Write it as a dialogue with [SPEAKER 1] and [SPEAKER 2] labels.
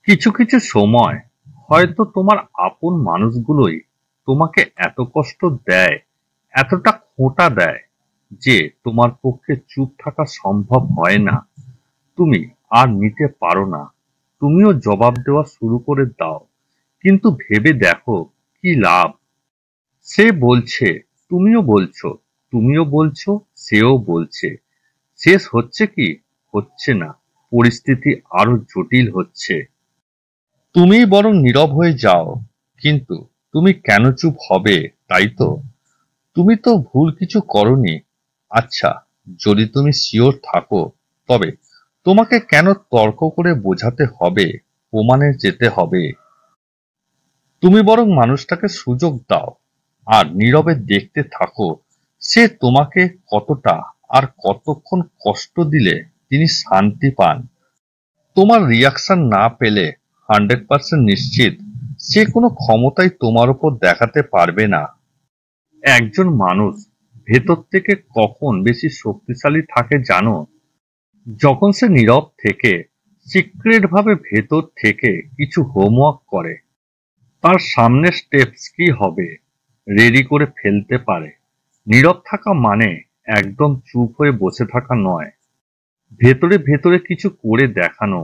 [SPEAKER 1] কিছু কিছু সময় হয়তো তোমার আপন মানুষগুলোই তোমাকে এত কষ্ট দেয়, এতটা খোঁটা দেয় যে তোমার পক্ষে চুপ থাকা সম্ভব হয় না। তুমি আর নিতে পারো না। তুমিও জবাব দেওয়া শুরু করে দাও, কিন্তু ভেবে দেখো কি লাভ? সে বলছে, তুমিও বলছো, তুমিও বলছো, সেও বলছে। শেষ হচ্ছে কি? হচ্ছে না। পরিস্থিতি আরো জটিল হচ্ছে। তুমিই বরং নীরব হয়ে যাও। কিন্তু তুমি কেন চুপ হবে, তাই তো? তুমি তো ভুল কিছু করনি। আচ্ছা, যদি তুমি শিওর থাকো, তবে তোমাকে কেন তর্ক করে বোঝাতে হবে, প্রমাণে যেতে হবে? তুমি বরং মানুষটাকে সুযোগ দাও আর নীরবে দেখতে থাকো সে তোমাকে কতটা আর কতক্ষণ কষ্ট দিলে তিনি শান্তি পান। তোমার রিয়াকশন না পেলে 100% নিশ্চিত সে কোনো ক্ষমতাই তোমার উপর দেখাতে পারবে না। একজন মানুষ ভেতর থেকে কখন বেশি শক্তিশালী থাকে জানো? যখন সে নীরব থেকে সিক্রেট ভাবে ভেতর থেকে কিছু হোমওয়ার্ক করে। তার সামনের স্টেপস কি হবে রেডি করে ফেলতে পারে। নীরব থাকা মানে একদম চুপ হয়ে বসে থাকা নয়, ভেতরে ভেতরে কিছু করে দেখানো।